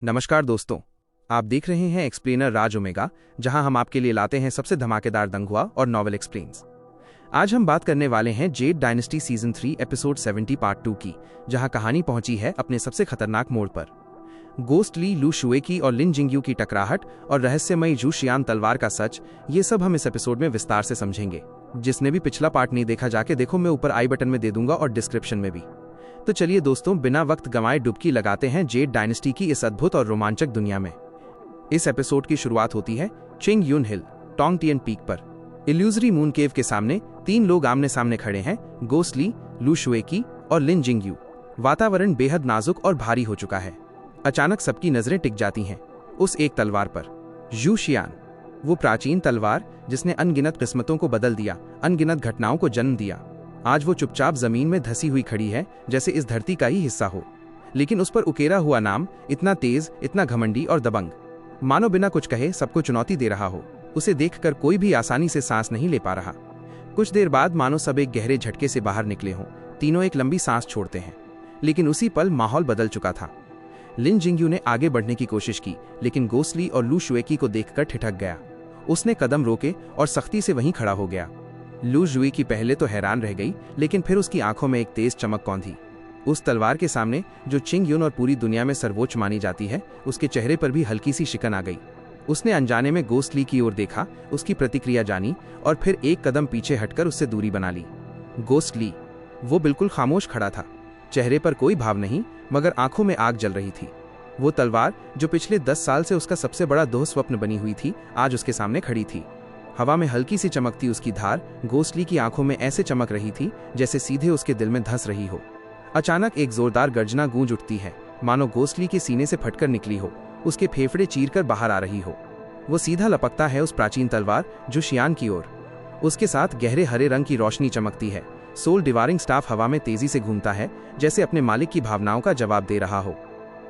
नमस्कार दोस्तों, आप देख रहे हैं एक्सप्लेनर राज ओमेगा, जहां हम आपके लिए लाते हैं सबसे धमाकेदार दंगुआ और नॉवेल एक्सप्लेन्स। आज हम बात करने वाले हैं Z dynasty season 3 episode 70 part 2 की, जहां कहानी पहुंची है अपने सबसे खतरनाक मोड़ पर। गोस्ट ली, लू शुएकी और लिन जिंगयू की टकराहट और रहस्यमयी जू शियान तलवार का सच, ये सब हम इस एपिसोड में विस्तार से समझेंगे। जिसने भी पिछला पार्ट नहीं देखा जाके देखो, मैं ऊपर आई बटन में दे दूंगा और डिस्क्रिप्शन में भी। तो चलिए दोस्तों, बिना वक्त गंवाए डुबकी लगाते हैं जेड डायनेस्टी की इस अद्भुत और रोमांचक दुनिया में। इस एपिसोड की शुरुआत होती है चिंग यून हिल, टोंग टियन पीक पर। इल्यूजरी मून केव के सामने तीन लोग आमने सामने खड़े हैं, गोस्ट ली, लू शुएकी और लिन जिंगयू। वातावरण बेहद नाजुक और भारी हो चुका है। अचानक सबकी नजरें टिक जाती हैं उस एक तलवार पर, जू शियान। वो प्राचीन तलवार जिसने अनगिनत किस्मतों को बदल दिया, अनगिनत घटनाओं को जन्म दिया। आज वो चुपचाप जमीन में धसी हुई खड़ी है, जैसे इस धरती का ही हिस्सा हो। लेकिन उस पर उकेरा हुआ नाम इतना तेज, इतना घमंडी और दबंग, मानो बिना कुछ कहे सबको चुनौती दे रहा हो। उसे देखकर कोई भी आसानी से सांस नहीं ले पा रहा। कुछ देर बाद मानो सब एक गहरे झटके से बाहर निकले हों। तीनों एक लंबी सांस छोड़ते हैं, लेकिन उसी पल माहौल बदल चुका था। लिन जिंगयू ने आगे बढ़ने की कोशिश की, लेकिन गोस्ट ली और लू शुएकी को देखकर ठिठक गया। उसने कदम रोके और सख्ती से वहीं खड़ा हो गया। लू शुएकी पहले तो हैरान रह गई, लेकिन फिर उसकी आंखों में एक तेज चमक कौंधी। उस तलवार के सामने जो चिंग यून और पूरी दुनिया में सर्वोच्च मानी जाती है, उसके चेहरे पर भी हल्की सी शिकन आ गई। उसने अनजाने में गोस्ट ली की ओर देखा, उसकी प्रतिक्रिया जानी और फिर एक कदम पीछे हटकर उससे दूरी बना ली। गोस्ट ली, वो बिल्कुल खामोश खड़ा था। चेहरे पर कोई भाव नहीं, मगर आंखों में आग जल रही थी। वो तलवार जो पिछले 10 साल से उसका सबसे बड़ा दुःस्वप्न बनी हुई थी, आज उसके सामने खड़ी थी। हवा में हल्की सी चमकती उसकी धार गोस्ट ली की आंखों में ऐसे चमक रही थी जैसे सीधे उसके दिल में धंस रही हो। अचानक एक जोरदार गर्जना गूंज उठती है, मानो गोस्ट ली के सीने से फटकर निकली हो, उसके फेफड़े चीरकर बाहर आ रही हो। वो सीधा लपकता है उस प्राचीन तलवार जू शियान की ओर। उसके साथ गहरे हरे रंग की रोशनी चमकती है। सोल डिवारिंग स्टाफ हवा में तेजी से घूमता है, जैसे अपने मालिक की भावनाओं का जवाब दे रहा हो।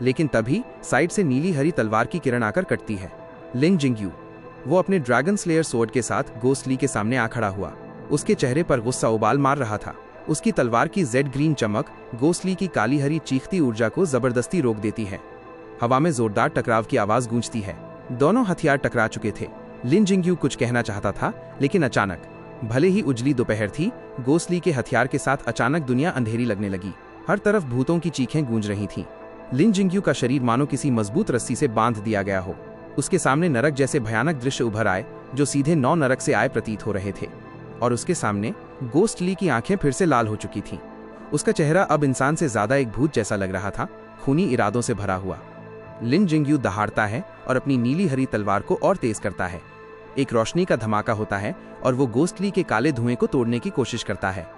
लेकिन तभी साइड से नीली हरी तलवार की किरण आकर कटती है। लिन जिंगयू, वो अपने ड्रैगन स्लेयर सोर्ड के साथ गोस्ट ली के सामने आ खड़ा हुआ। उसके चेहरे पर गुस्सा उबाल मार रहा था। उसकी तलवार की जेड ग्रीन चमक गोस्ट ली की काली हरी चीखती ऊर्जा को जबरदस्ती रोक देती है। हवा में जोरदार टकराव की आवाज गूंजती है। दोनों हथियार टकरा चुके थे। लिन जिंगयू कुछ कहना चाहता था, लेकिन अचानक, भले ही उजली दोपहर थी, गोस्ट ली के हथियार के साथ अचानक दुनिया अंधेरी लगने लगी। हर तरफ भूतों की चीखें गूंज रही थीं। लिन जिंगयू का शरीर मानो किसी मजबूत रस्सी से बांध दिया गया हो। उसके सामने नरक जैसे भयानक दृश्य उभर आए, जो सीधे 9 नरक से आए प्रतीत हो रहे थे। और उसके सामने गोस्ट ली की आंखें फिर से लाल हो चुकी थीं। उसका चेहरा अब इंसान से ज्यादा एक भूत जैसा लग रहा था, खूनी इरादों से भरा हुआ। लिन जिंगयू दहाड़ता है और अपनी नीली हरी तलवार को और तेज करता है। एक रोशनी का धमाका होता है और वो गोस्ट ली के काले धुएं को तोड़ने की कोशिश करता है।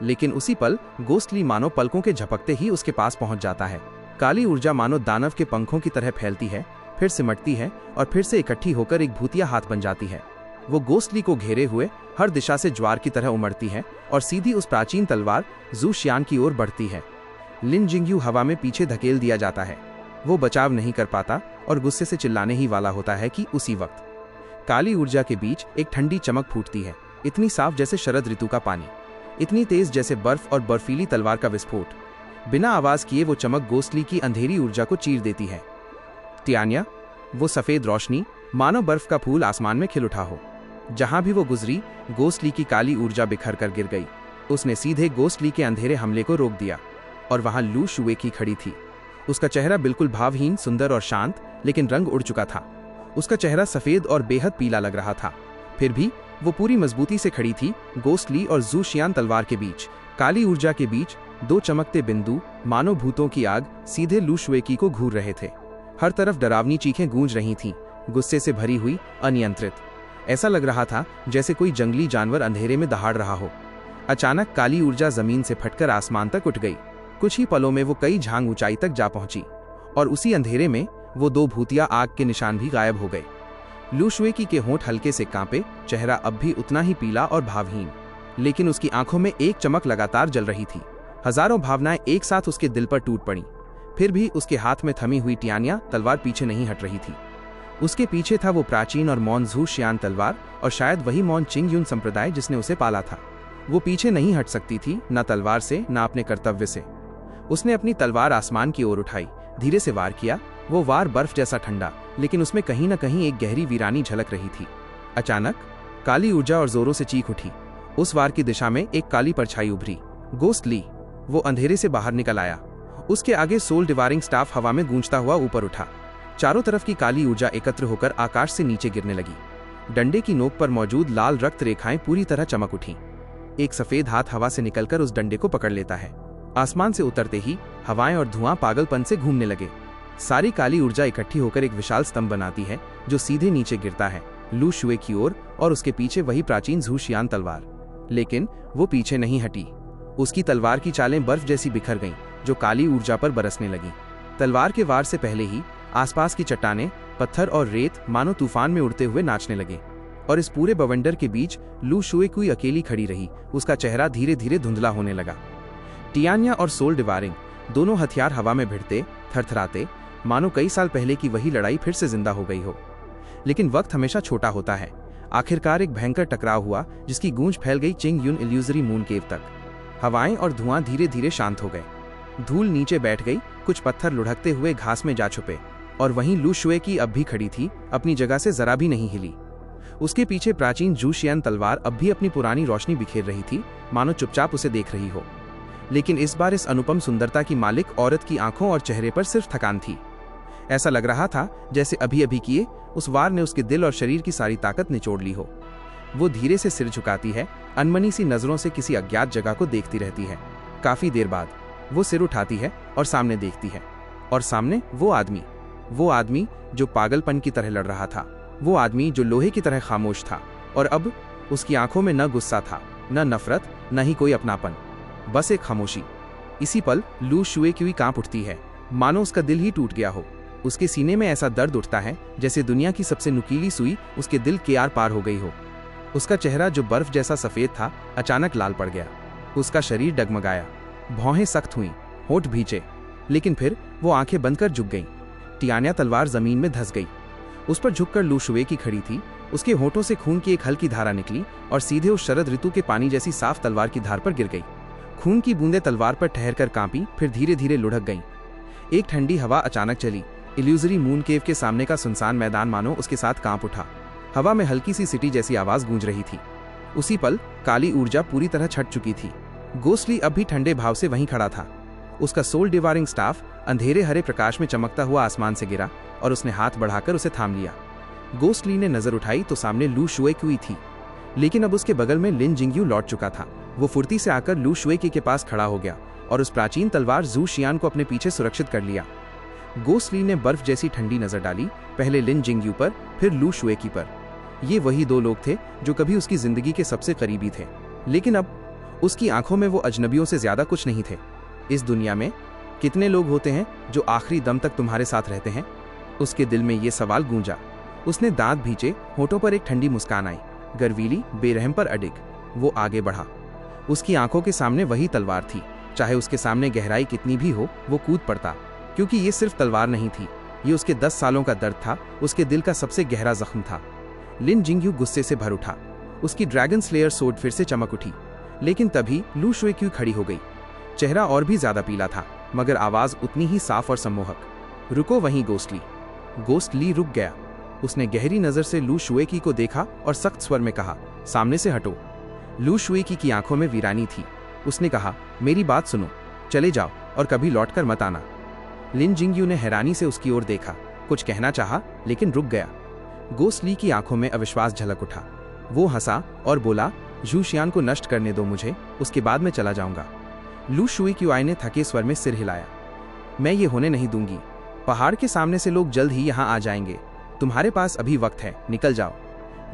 लेकिन उसी पल गोस्ट ली मानो पलकों के झपकते ही उसके पास पहुंच जाता है। काली ऊर्जा मानो दानव के पंखों की तरह फैलती है, फिर सिमटती है और फिर से इकट्ठी होकर एक भूतिया हाथ बन जाती है। वो गोस्ट ली को घेरे हुए हर दिशा से ज्वार की तरह उमड़ती है और सीधी उस प्राचीन तलवार जू शियान की ओर बढ़ती है। लिन जिंगयू हवा में पीछे धकेल दिया जाता है। वो बचाव नहीं कर पाता और गुस्से से चिल्लाने ही वाला होता है कि उसी वक्त काली ऊर्जा के बीच एक ठंडी चमक फूटती है, इतनी साफ जैसे शरद ऋतु का पानी, इतनी तेज जैसे बर्फ और बर्फीली तलवार का विस्फोट। बिना आवाज किए वो चमक गोस्ट ली की अंधेरी ऊर्जा को चीर देती है। टियान्या, वो सफेद रोशनी मानो बर्फ का फूल आसमान में खिल उठा हो। जहां भी वो गुजरी, गोस्ट ली की काली ऊर्जा बिखर कर गिर गई। उसने सीधे गोस्ट ली के अंधेरे हमले को रोक दिया। और वहां लू शुएकी खड़ी थी। उसका चेहरा बिल्कुल भावहीन, सुंदर और शांत, लेकिन रंग उड़ चुका था। उसका चेहरा सफेद और बेहद पीला लग रहा था। फिर भी वो पूरी मजबूती से खड़ी थी। गोस्ट ली और जू शियान तलवार के बीच, काली ऊर्जा के बीच, 2 चमकते बिंदु मानो भूतों की आग सीधे लू शुएकी को घूर रहे थे। हर तरफ डरावनी चीखें गूंज रही थीं, गुस्से से भरी हुई, अनियंत्रित। ऐसा लग रहा था जैसे कोई जंगली जानवर अंधेरे में दहाड़ रहा हो। अचानक काली ऊर्जा जमीन से फटकर आसमान तक उठ गई। कुछ ही पलों में वो कई झांग ऊंचाई तक जा पहुंची और उसी अंधेरे में वो 2 भूतिया आग के निशान भी गायब हो गए। लू शुएकी के होंठ हल्के से कांपे, चेहरा अब भी उतना ही पीला और भावहीन, लेकिन उसकी आंखों में एक चमक लगातार जल रही थी। हजारों भावनाएं एक साथ उसके दिल पर टूट पड़ी। फिर भी उसके हाथ में थमी हुई टियान्या तलवार पीछे नहीं हट रही थी। उसके पीछे था वो प्राचीन और मौन जू शियान तलवार, और शायद वही मौन चिंग यून संप्रदाय जिसने उसे पाला था। वो पीछे नहीं हट सकती थी, न तलवार से, न अपने कर्तव्य से। उसने अपनी तलवार आसमान की ओर उठाई, धीरे से वार किया वो वार बर्फ जैसा ठंडा, लेकिन उसमें कहीं न कहीं एक गहरी वीरानी झलक रही थी। अचानक काली ऊर्जा और जोरों से चीख उठी। उस वार की दिशा में एक काली परछाई उभरी। गोस्ट ली। वो अंधेरे से बाहर निकल आया। उसके आगे सोल डिवायरिंग स्टाफ हवा में गूंजता हुआ ऊपर उठा। चारों तरफ की काली ऊर्जा एकत्र होकर आकाश से नीचे गिरने लगी। डंडे की नोक पर मौजूद लाल रक्त रेखाएं पूरी तरह चमक उठी। एक सफेद हाथ हवा से निकलकर उस डंडे को पकड़ लेता है। आसमान से उतरते ही हवाएं और धुआं पागलपन से घूमने लगे। सारी काली ऊर्जा इकट्ठी होकर एक विशाल स्तंभ बनाती है जो सीधे नीचे गिरता है, लू शुए की ओर, और उसके पीछे वही प्राचीन झू शियान तलवार। लेकिन वो पीछे नहीं हटी। उसकी तलवार की चालें बर्फ जैसी बिखर गईं, जो काली ऊर्जा पर बरसने लगी। तलवार के वार से पहले ही आसपास की चट्टानें, पत्थर और रेत मानो तूफान में उड़ते हुए नाचने लगे। और इस पूरे बवंडर के बीच लू शुए कुई अकेली खड़ी रही। उसका चेहरा धीरे धीरे धुंधला होने लगा। टियान्या और सोल डिवायरिंग दोनों हथियार हवा में भिड़ते, थरथराते, मानो कई साल पहले की वही लड़ाई फिर से जिंदा हो गई हो। लेकिन वक्त हमेशा छोटा होता है। आखिरकार एक भयंकर टकराव हुआ जिसकी गूंज फैल गई चिंग युन इल्यूजरी मून केव तक। हवाएं और धुआं धीरे धीरे शांत हो गए। धूल नीचे बैठ गई, कुछ पत्थर लुढ़कते हुए घास में जा छुपे, और वहीं लू शुए की अब भी खड़ी थी, अपनी जगह से जरा भी नहीं हिली। उसके पीछे प्राचीन झू शियान तलवार अब भी अपनी पुरानी रोशनी बिखेर रही थी, मानो चुपचाप उसे देख रही हो। लेकिन इस बार इस अनुपम सुंदरता की मालिक औरत की आंखों और चेहरे पर सिर्फ थकान थी। ऐसा लग रहा था जैसे अभी अभी किए उस वार ने उसके दिल और शरीर की सारी ताकत निचोड़ ली हो। वो धीरे से सिर झुकाती है, अनमनी सी नजरों से किसी अज्ञात जगह को देखती रहती है। काफी देर बाद वो सिर उठाती है और सामने देखती है। और सामने वो आदमी जो पागलपन की तरह लड़ रहा था, वो आदमी जो लोहे की तरह खामोश था। और अब उसकी आंखों में न गुस्सा था, न नफरत, न ही कोई अपनापन, बस एक खामोशी। इसी पल लू शुए क्यूई कांप उठती है, मानो उसका दिल ही टूट गया हो। उसके सीने में ऐसा दर्द उठता है जैसे दुनिया की सबसे नुकीली सुई उसके दिल के आर पार हो गई हो। उसका चेहरा जो बर्फ जैसा सफेद था, अचानक लाल पड़ गया। उसका शरीर डगमगाया, भौहें सख्त हुईं, होठ भींचे, लेकिन फिर वो आंखें बंद कर झुक गईं। टियान्या तलवार जमीन में धंस गई। उस पर झुककर लू शुए की खड़ी थी। उसके होठों से खून की एक हल्की धारा निकली और सीधे उस शरद ऋतु के पानी जैसी साफ तलवार की धार पर गिर गई। खून की बूंदें तलवार पर ठहरकर कांपी, फिर धीरे धीरे लुढ़क गईं। एक ठंडी हवा अचानक चली। इल्यूजरी मून केव के सामने का सुनसान मैदान मानो उसके साथ कांप उठा। हवा में हल्की सी सिटी जैसी आवाज गूंज रही थी। उसी पल काली ऊर्जा पूरी तरह छट चुकी थी। गोस्टली अब भी ठंडे भाव से वहीं खड़ा था। उसका सोल डिवायरिंग स्टाफ अंधेरे हरे प्रकाश में चमकता हुआ आसमान से गिरा और उसने हाथ बढ़ाकर उसे थाम लिया। गोस्टली ने नजर उठाई तो सामने लू शुए क्यूई थी, लेकिन अब उसके बगल में लिन जिंगयू लौट चुका था। वो फुर्ती से आकर लू शुए की के पास खड़ा हो गया और उस प्राचीन तलवार झू शियान को अपने पीछे सुरक्षित कर लिया। गोस्टली ने बर्फ जैसी ठंडी नजर डाली, पहले लिन जिंगयू पर, फिर लू शुए की पर। ये वही दो लोग थे जो कभी उसकी जिंदगी के सबसे करीबी थे, लेकिन अब उसकी आंखों में वो अजनबियों से ज्यादा कुछ नहीं थे। इस दुनिया में कितने लोग होते हैं जो आखिरी दम तक तुम्हारे साथ रहते हैं? उसके दिल में ये सवाल गूंजा। उसने दांत भींचे, होठों पर एक ठंडी मुस्कान आई, गर्वीली, बेरहम पर अडिग। वो आगे बढ़ा। उसकी आंखों के सामने वही तलवार थी। चाहे उसके सामने गहराई कितनी भी हो, वो कूद पड़ता, क्योंकि ये सिर्फ तलवार नहीं थी, ये उसके 10 सालों का दर्द था, उसके दिल का सबसे गहरा जख्म था। लिन जिंगयू गुस्से से भर उठा। उसकी ड्रैगन स्लेयर सोर्ड फिर से चमक उठी, लेकिन तभी लू शुए क्यूई खड़ी हो गई। चेहरा और भी ज्यादा पीला था, मगर आवाज उतनी ही साफ और सम्मोहक। रुको वहीं गोस्टली। गोस्टली रुक गया। उसने गहरी नजर से लू शुए की को देखा और सख्त स्वर में कहा, सामने से हटो। लू शुए की आंखों में वीरानी थी। उसने कहा, मेरी बात सुनो, चले जाओ और कभी लौटकर मत आना। लिन जिंगयू ने हैरानी से उसकी ओर देखा, कुछ कहना चाहा, लेकिन रुक गया। गोस्टली की आंखों में अविश्वास झलक उठा। वो हंसा और बोला, झू शियान को नष्ट करने दो मुझे, उसके बाद मैं चला जाऊंगा। लू शुए क्यूई ने थके स्वर में सिर हिलाया, मैं ये होने नहीं दूंगी। पहाड़ के सामने से लोग जल्द ही यहाँ आ जाएंगे। तुम्हारे पास अभी वक्त है, निकल जाओ।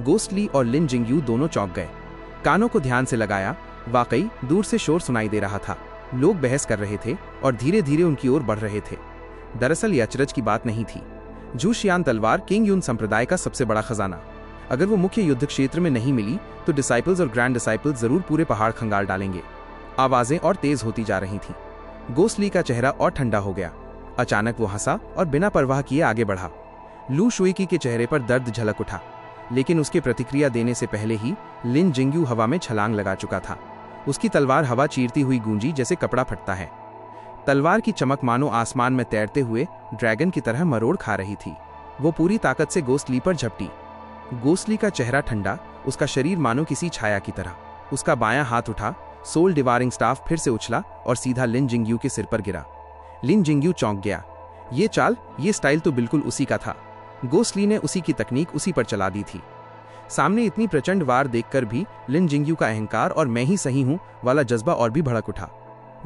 गोस्टली और लिन जिंगयू दोनों चौंक गए। कानों को ध्यान से लगाया। वाकई दूर से शोर सुनाई दे रहा था। लोग बहस कर रहे थे और धीरे धीरे उनकी ओर बढ़ रहे थे। दरअसल ये अचरज की बात नहीं थी। झू शियान तलवार किंग युन संप्रदाय का सबसे बड़ा खजाना। अगर वो मुख्य युद्ध क्षेत्र में नहीं मिली तो डिसाइपल्स और ग्रैंड डिसाइपल्स जरूर पूरे पहाड़ खंगाल डालेंगे। आवाजें और तेज होती जा रही थीं। गोस्टली का चेहरा और ठंडा हो गया। अचानक वो हंसा और बिना परवाह किए आगे बढ़ा। लू शुए की के चेहरे पर दर्द झलक उठा, लेकिन उसके प्रतिक्रिया देने से पहले ही लिन जिंगयू हवा में छलांग लगा चुका था। उसकी तलवार हवा चीरती हुई गूंजी जैसे कपड़ा फटता है। तलवार की चमक मानो आसमान में तैरते हुए ड्रैगन की तरह मरोड़ खा रही थी। वो पूरी ताकत से गोस्ट ली पर झपटी। गोस्ट ली का चेहरा ठंडा, उसका शरीर मानो किसी छाया की तरह। उसका बायां हाथ उठा, सोल डिवारिंग स्टाफ फिर से उछला और सीधा लिन जिंगयू के सिर पर गिरा। लिन जिंगयू चौंक गया। ये चाल, ये स्टाइल तो बिल्कुल उसी का था। गोस्ट ली ने उसी की तकनीक उसी पर चला दी थी। सामने इतनी प्रचंड वार देखकर भी लिन जिंगयू का अहंकार और मैं ही सही हूं वाला जज्बा और भी भड़क उठा।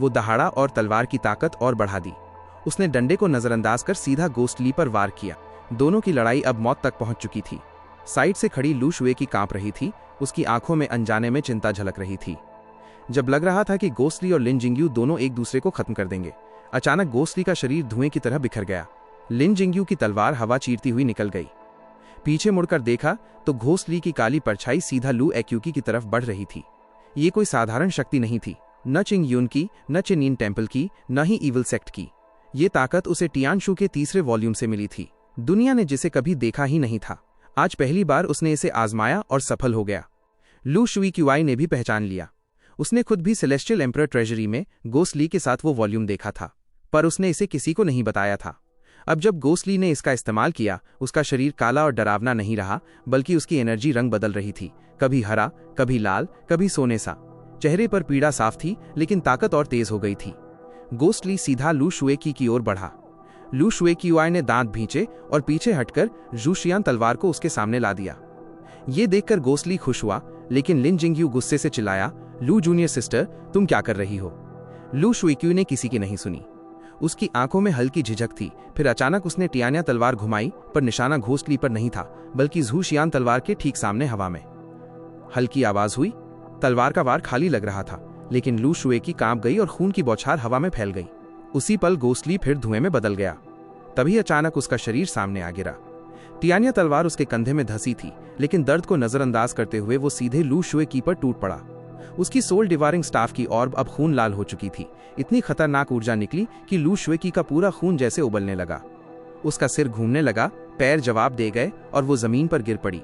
वो दहाड़ा और तलवार की ताकत और बढ़ा दी। उसने डंडे को नजरअंदाज कर सीधा गोस्ट ली पर वार किया। दोनों की लड़ाई अब मौत तक पहुंच चुकी थी। साइड से खड़ी लू शुए की कांप रही थी, उसकी आंखों में अनजाने में चिंता झलक रही थी। जब लग रहा था कि गोस्ट ली और लिन जिंगयू दोनों एक दूसरे को खत्म कर देंगे, अचानक गोस्ट ली का शरीर धुएं की तरह बिखर गया। लिन जिंगयू की तलवार हवा चीरती हुई निकल गई। पीछे मुड़कर देखा तो गोस्ट ली की काली परछाई सीधा लू एक्यूकी की तरफ बढ़ रही थी। ये कोई साधारण शक्ति नहीं थी, न चिंग यून की, न चेनिन टेम्पल की, न ही ईविल सेक्ट की। ये ताकत उसे टियानशु के तीसरे वॉल्यूम से मिली थी। दुनिया ने जिसे कभी देखा ही नहीं था, आज पहली बार उसने इसे आजमाया और सफल हो गया। लू शुई क्यूआई ने भी पहचान लिया। उसने खुद भी सेलेस्टियल एम्परर ट्रेजरी में गोस्ट ली के साथ वो वॉल्यूम देखा था, पर उसने इसे किसी को नहीं बताया था। अब जब गोस्ट ली ने इसका इस्तेमाल किया, उसका शरीर काला और डरावना नहीं रहा, बल्कि उसकी एनर्जी रंग बदल रही थी, कभी हरा, कभी लाल, कभी सोने सा। चेहरे पर पीड़ा साफ थी, लेकिन ताकत और तेज हो गई थी। गोस्ट ली सीधा लू शुए की ओर बढ़ा। लू शुए क्यूआई ने दांत भींचे और पीछे हटकर जूशियान तलवार को उसके सामने ला दिया। ये देखकर गोस्ट ली खुश हुआ, लेकिन लिन जिंगयू गुस्से से चिल्लाया, लू जूनियर सिस्टर, तुम क्या कर रही हो? लू शुइक्यू ने किसी की नहीं सुनी। उसकी आंखों में हल्की झिझक थी। फिर अचानक उसने टियान्या तलवार घुमाई, पर निशाना घोस्ट ली पर नहीं था, बल्कि जूशियान तलवार के ठीक सामने हवा में। हल्की आवाज हुई। तलवार का वार खाली लग रहा था, लेकिन लू शुए की कांप गई और खून की बौछार हवा में फैल गई। उसी पल गोस्ट ली फिर धुएं में बदल गया। तभी अचानक उसका शरीर सामने आ गिरा। टियान्या तलवार उसके कंधे में धसी थी, लेकिन दर्द को नजरअंदाज करते हुए वो सीधे लू शुए की पर टूट पड़ा। उसकी सोल डिवारिंग स्टाफ की ऑर्ब अब खून लाल हो चुकी थी। इतनी खतरनाक ऊर्जा निकली कि लू शुए की का पूरा खून जैसे उबलने लगा। उसका सिर घूमने लगा, पैर जवाब दे गए और वो जमीन पर गिर पड़ी।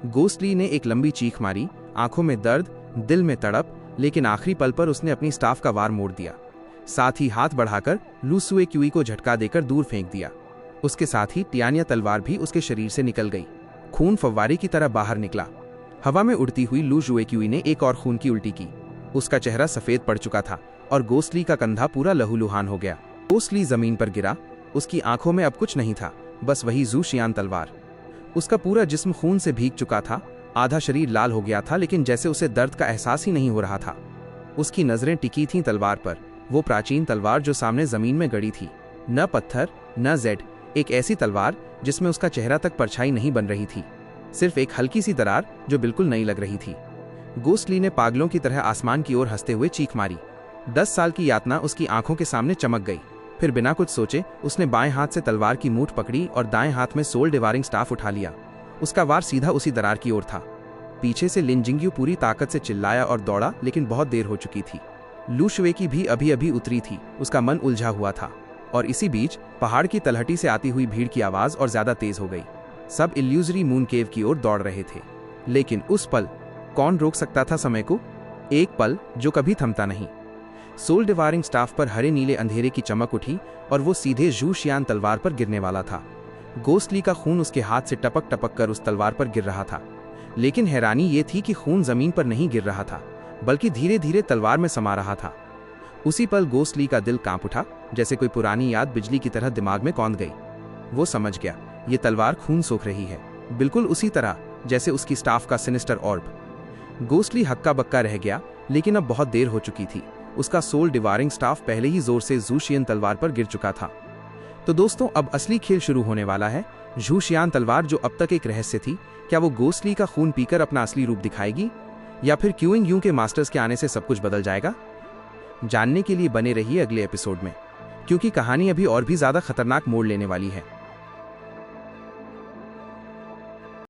गोस्ट ली ने एक लंबी चीख मारी, आंखों में दर्द, दिल में तड़प, लेकिन आखिरी पल पर उसने अपनी स्टाफ का वार मोड़ दिया। साथ ही हाथ बढ़ाकर लू शुए क्यूई को झटका देकर दूर फेंक दिया। उसके साथ ही टियान्या तलवार भी उसके शरीर से निकल गई। खून फव्वारे की तरह बाहर निकला। हवा में उड़ती हुई लू शुए क्यूई ने एक और खून की उल्टी की। उसका चेहरा सफेद पड़ चुका था और गोस्ट ली का कंधा पूरा लहूलुहान हो गया। गोस्ट ली जमीन पर गिरा। उसकी आंखों में अब कुछ नहीं था, बस वही जूशियान तलवार। उसका पूरा जिस्म खून से भीग चुका था, आधा शरीर लाल हो गया था, लेकिन जैसे उसे दर्द का एहसास ही नहीं हो रहा था। उसकी नजरें टिकी थीं तलवार पर, वो प्राचीन तलवार जो सामने जमीन में गड़ी थी। न पत्थर, न जेड, एक ऐसी तलवार जिसमें उसका चेहरा तक परछाई नहीं बन रही थी, सिर्फ एक हल्की सी दरार जो बिल्कुल नई लग रही थी। गोस्ट ली ने पागलों की तरह आसमान की ओर हंसते हुए चीख मारी। 10 साल की यातना उसकी आंखों के सामने चमक गई। फिर बिना कुछ सोचे उसने बाएं हाथ से तलवार की मूठ पकड़ी और दाएं हाथ में सोल डिवारिंग स्टाफ उठा लिया। उसका वार सीधा उसी दरार की ओर था। पीछे से लिन जिंगयू पूरी ताकत से चिल्लाया और दौड़ा, लेकिन बहुत देर हो चुकी थी। लू शुए की भी अभी अभी उतरी थी, उसका मन उलझा हुआ था। और इसी बीच पहाड़ की तलहटी से आती हुई भीड़ की आवाज और ज्यादा तेज हो गई। सब इल्यूजरी मून केव की ओर दौड़ रहे थे। लेकिन उस पल कौन रोक सकता था समय को? एक पल जो कभी थमता नहीं। सोल डिवारिंग स्टाफ पर हरे नीले अंधेरे की चमक उठी और वो सीधे जूशियान तलवार पर गिरने वाला था। गोस्ट ली का खून उसके हाथ से टपक टपक कर उस तलवार पर गिर रहा था। लेकिन हैरानी ये थी कि खून जमीन पर नहीं गिर रहा था, बल्कि धीरे धीरे तलवार में समा रहा था। उसी पल गोस्ट ली का दिल कांप उठा, जैसे कोई पुरानी याद बिजली की तरह दिमाग में कौंध गई। वो समझ गया, ये तलवार खून सोख रही है, बिल्कुल उसी तरह जैसे उसकी स्टाफ का सिनिस्टर ऑर्ब। गोस्ट ली हक्का बक्का रह गया, लेकिन अब बहुत देर हो चुकी थी। उसका सोल डिवारिंग स्टाफ पहले ही जोर से जूशियन तलवार पर गिर चुका था। तो दोस्तों, अब असली खेल शुरू होने वाला है। जूशियान तलवार जो अब तक एक रहस्य थी, क्या वो गोस्ट ली का खून पीकर अपना असली रूप दिखाएगी, या फिर क्यूइंग यू के मास्टर्स के आने से सब कुछ बदल जाएगा? जानने के लिए बने रहिए अगले एपिसोड में, क्योंकि कहानी अभी और भी ज्यादा खतरनाक मोड़ लेने वाली है।